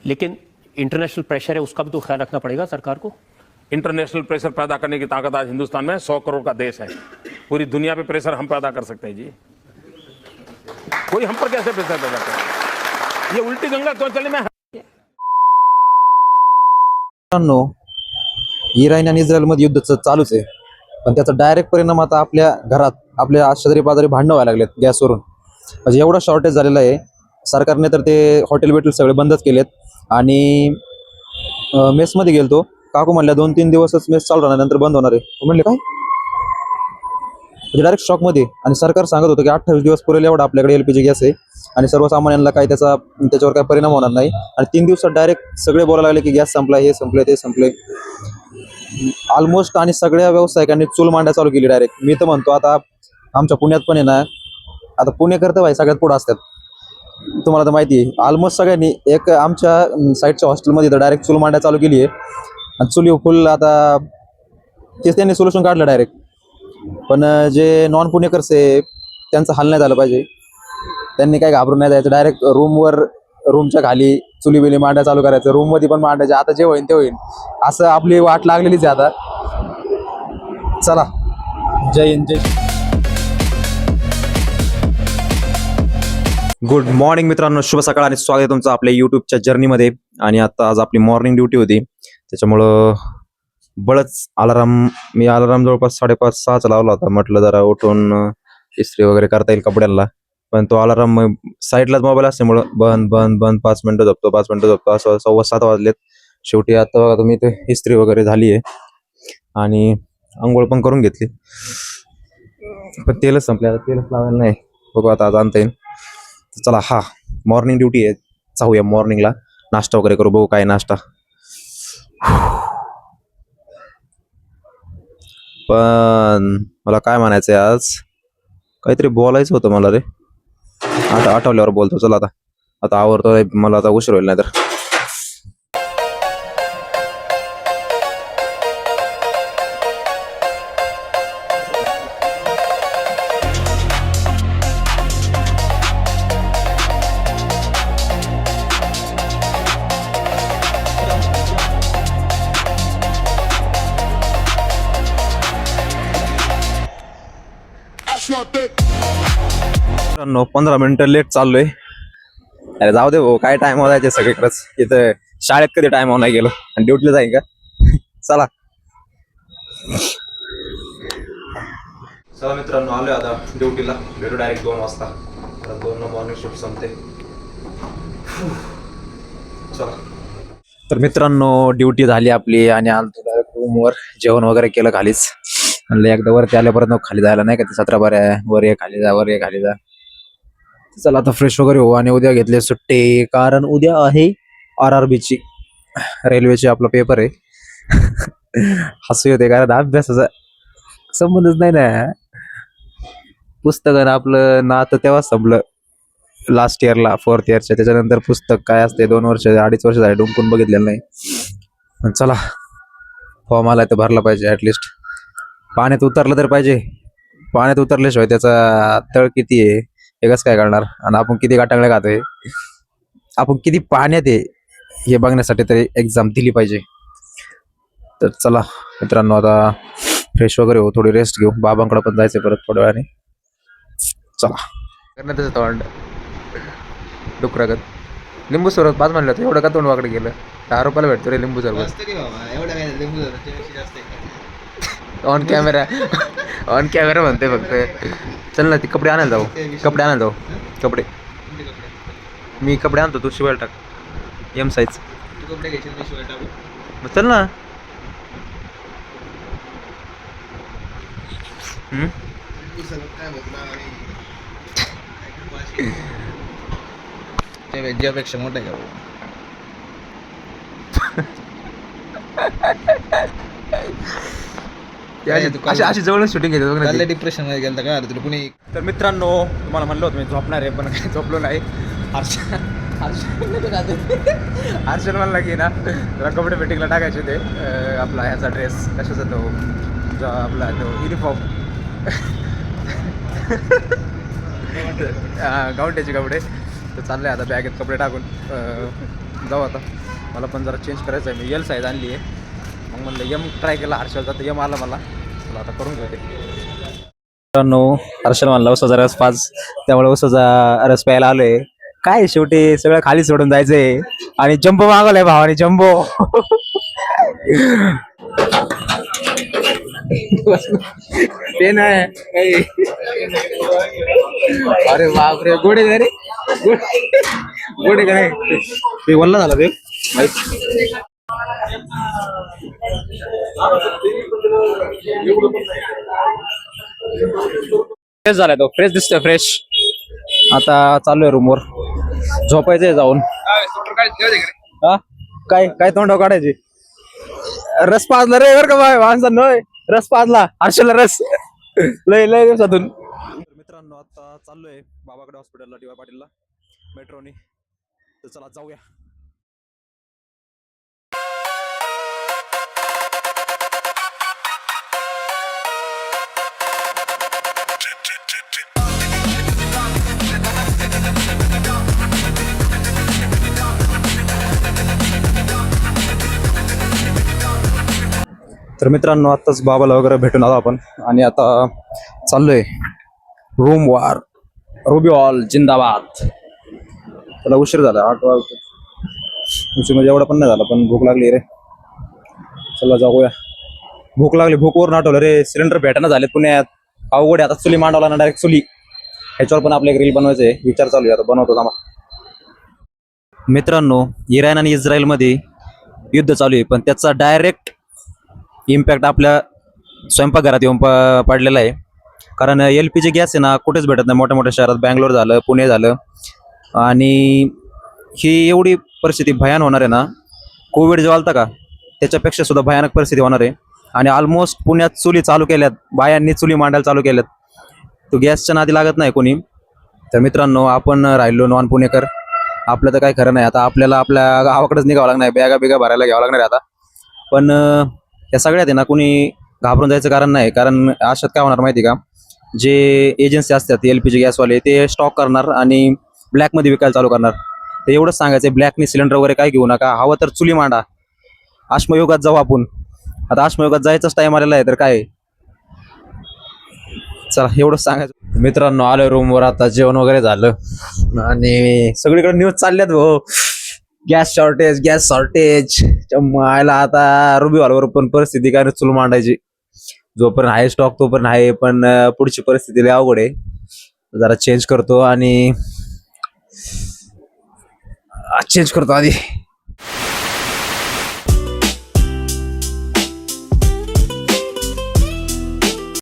लेकिन international pressure है, उसका भी तो ख्याल रखना पड़ेगा सरकार को। इंटरनेशनल प्रेशर पैदा करने की ताकत आज हिंदुस्तान में 100 करोड़ का देश है। पूरी दुनिया पे प्रेशर हम पैदा कर सकते हैं जी। कोई हम पर कैसे प्रेशर पैदा करे? ये उल्टी गंगा क्यों चले? मैं मित्रांनो, इराण आणि इस्रायलमध्ये युद्ध चालूच आहे, पण त्याचा डायरेक्ट परिणाम आता आपल्या घरात, आपल्या शेजारी पाजारी भांडणं व्हायला लागलेत गॅसवरून. म्हणजे एवढा शॉर्टेज झालेला आहे. सरकारने तर ते हॉटेल बेटेल सगळे बंदच केलेत. आणि मेसमध्ये गेलतो, काकू म्हणल्या 2-3 दिवसच मेस चालू राहणार, नंतर बंद होणार आहे. म्हणले काय, म्हणजे डायरेक्ट शॉकमध्ये. आणि सरकार सांगत होतं की 28 दिवस पुरेल एवढा आपल्याकडे LPG गॅस आहे आणि सर्वसामान्यांना काही त्याच्यावर काही परिणाम होणार नाही. आणि 3 दिवसात डायरेक्ट सगळे बोलायला लागले की गॅस संपला, हे संपले, ते संपले ऑलमोस्ट. आणि सगळ्या व्यावसायिकांनी चूल मांडा चालू केली डायरेक्ट. मी तर म्हणतो आता आमच्या पुण्यात पण आहे ना, आता पुणेकर तर भाई सगळ्यात पुढे असतात, तुम्हाला तर माहिती आहे. ऑलमोस्ट सगळ्यांनी एक आमच्या साईडच्या हॉस्टेलमध्ये तर डायरेक्ट चूल मांडा चालू केली आहे. आणि चुली फुल आता तेच त्यांनी सोल्युशन काढलं डायरेक्ट. पण जे नॉन पुणेकर्स आहे त्यांचं हाल नाही झालं पाहिजे. त्यांनी काय घाबरून नाही जायचं, डायरेक्ट रूमच्या खाली चुली बिली मांडा चालू करायचं, रूममध्ये पण मांडायचे. आता जे होईल ते होईल, असं आपली वाट लागलेलीच आहे आता. चला, जय हिंद, जय. गुड मॉर्निंग मित्रांनो, शुभ सकाळ आणि स्वागत आहे तुमचं आपल्या यूट्यूबच्या जर्नीमध्ये. आणि आता आज आपली मॉर्निंग ड्युटी होती, त्याच्यामुळं बळच मी अलाराम जवळपास 5:30-6चा लावला होता. म्हटलं जरा उठून इस्त्री वगैरे करता येईल कपड्यांना. पण तो अलाराम साईडलाच मोबाईल असल्यामुळं बंद बंद बंद 5 मिनिटं झोपतो, 5 मिनिटं झोपतो, असं 6:15 वाजलेत. शेवटी आता बघा तुम्ही ते इस्त्री वगैरे झाली आहे आणि आंघोळ पण करून घेतली. पण तेलच संपले, आता तेलच लावायला नाही. बघू आता आज आणता येईल. चला, हा मॉर्निंग ड्युटी आहे, जाऊया मॉर्निंगला. नाश्ता वगैरे करू, बघू काय नाश्ता. पण मला काय म्हणायचंय, आज काहीतरी बोलायचं होतं मला रे. आता आठवल्यावर बोलतो. चला आता आवरतोय, मला आता उशीर होईल नाही तर. मित्रांनो 15 मिनिटं लेट चाललोय. अरे जाऊ दे भाऊ, काय टाइम जायचे सगळीकडेच. इथं शाळेत कधी टाइम नाही गेलो आणि ड्युटीला जाईन का. चला मित्रांनो, आलोय आता ड्युटीला. भेटू डायरेक्ट 2 वाजता. 2 मॉर्निंग शिफ्ट संपते. चला तर मित्रांनो, ड्युटी झाली आपली आणि आलो डायरेक्ट रूमवर. जेवण वगैरे केलं खालीच. म्हणलं एकदा वरती आल्या परत खाली जायला नाही का, ते 17 बाऱ्या वर ये खाली जा, वर ये खाली जा. चला आता फ्रेश वगैरे हो. आणि उद्या घेतले सुट्टी, कारण उद्या आहे RRBची रेल्वेची आपला पेपर आहे. हसू येते कारण अभ्यासाचा संबंधच नाही ना. पुस्तकानं आपलं नातं तेव्हा संपलं लास्ट इयरला, 4th इयरच्या. त्याच्यानंतर पुस्तक काय असते 2 वर्ष 2.5 वर्ष झाले डुंकून बघितलेलं नाही. पण चला, फॉर्म आलाय तर भरला पाहिजे ऍटलिस्ट. पाण्यात उतरलं तर पाहिजे. पाण्यात उतरल्याशिवाय त्याचा तळ किती आहे हे कसं काय कळणार, आणि आपण किती गाठांगळे खातोय, आपण किती पाण्यात आहे हे बघण्यासाठी तरी एक्झाम दिली पाहिजे. तर चला मित्रांनो, आता फ्रेश वगैरे हो, थोडी रेस्ट घेऊ. बाबांकडे पण जायचंय परत थोड्या वेळाने. चला करण्याचं तोंड डुकरागत लिंबू सरबत 5 म्हणलं होतं, एवढं का तोंड वाकडे गेलं. 10 रुपयाला भेटतो रे लिंबू सरबत. ऑन कॅमेरा म्हणते फक्त. चल ना, ती कपडे आणायला जाऊ. कपडे मी कपडे आणतो, तू शिवायला टाक M साईज. चल ना. त्यापेक्षा मोठा आहे का. अशी जवळ शूटिंग घेते. डिप्रेशन मध्ये गेलं का तुला कुणी. तर मित्रांनो, तुम्हाला म्हणलं होतं मी झोपणार आहे, पण काही झोपलो नाही. हर्षल म्हणला की ना जरा कपडे फिटिंगला टाकायचे होते. आपला ह्याचा ड्रेस कशाचा तो आपला तो युनिफॉर्म गावंट्याचे कपडे. तर चालले आता बॅगेत कपडे टाकून जाऊ आता. मला पण जरा चेंज करायचं आहे. मी एल साईज आणली आहे. मग म्हणलं एम ट्राय केला हर्षलचा तर एम आला मला आता करून घेते. मित्रांनो हर्षल म्हणला उसाचा रस पाच, त्यामुळे उसाचा रस प्यायला आलोय. काय शेवटी सगळं खाली सोडून जायचंय आणि जम्बो मागवलाय भावाने जम्बो. ते नाही अरे बापरे गोडे रे गोडे का नाही ते वल्ला झाला ते फ्रेश झालाय तो फ्रेश दिसतोय फ्रेश. आता चालू आहे रूमवर झोपायचंय जाऊन. हा काय काय तोंडावर काढायचे. रस पाजला रे बर का बाय माणसानं होय. रस पाजला हर्षला रस लय लय दिवसातून. मित्रांनो आता चाललोय बाबाकडे हॉस्पिटलला डी वाय पाटीलला मेट्रोनी. तर चला जाऊया. तर मित्रांनो आत्ताच बाबाला वगैरे भेटून आलो आपण आणि आता चाललोय रूम वार. रुबी हॉल जिंदाबाद. त्याला उशीर झाला 8 वाजता. उशीर म्हणजे एवढा पण नाही झाला पण भूक लागली रे. चला जाऊया. भूक लागली भूकवरून आठवलं रे सिलेंडर भेटायला झाले पुण्यात. अवघड आहे आता. चुली मांडवला ना डायरेक्ट चुली. ह्याच्यावर पण आपल्या रील बनवायचे विचार चालू आहे. आता बनवतो आम्हा. मित्रांनो इराण आणि इस्रायल मध्ये युद्ध चालू आहे पण त्याचा डायरेक्ट इम्पॅक्ट आपल्या स्वयंपाकघरात येऊन पडलेला आहे. कारण LPG गॅस आहे ना कुठेच भेटत नाही. मोठ्या मोठ्या शहरात बँगलोर झालं पुणे झालं. आणि ही एवढी परिस्थिती भयान होणार आहे ना. कोविड जेव्हा आलता का त्याच्यापेक्षा सुद्धा भयानक परिस्थिती होणार आहे. आणि ऑलमोस्ट पुण्यात चुली चालू केल्यात. बायांनी चुली मांडायला चालू केल्यात. तो गॅसच्या नादी लागत नाही कोणी. तर मित्रांनो आपण राहिलो नॉन पुणेकर. आपलं तर काय खरं नाही. आता आपल्याला आपल्या गावाकडेच निघावं लागणार आहे. बॅगा बिगा भरायला घ्यावं लागणार आहे आता. पण या सगळ्यात आहे ना कुणी घाबरून जायचं कारण नाही. कारण अशात काय होणार माहिती का जे एजन्सी असतात LPG गॅसवाले ते स्टॉक करणार आणि ब्लॅकमध्ये विकायला चालू करणार. तर एवढंच सांगायचं ब्लॅकनी सिलेंडर वगैरे काय घेऊ नका. हवं तर चुली मांडा. अश्मयुगात जाऊ आपण. आता अश्मयुगात जायचाच टाइम आलेला आहे तर काय. चला एवढंच सांगायचं. मित्रांनो आलोय रूमवर. आता जेवण वगैरे झालं आणि सगळीकडे न्यूज चालल्यात भाऊ. गॅस शॉर्टेज मायला. आता रुबी हॉलवर पण परिस्थिती काय चूल मांडायची. जोपर्यंत आहे स्टॉक तोपर्यंत आहे पण पुढची परिस्थिती लय अवघड आहे. जरा चेंज करतो आधी.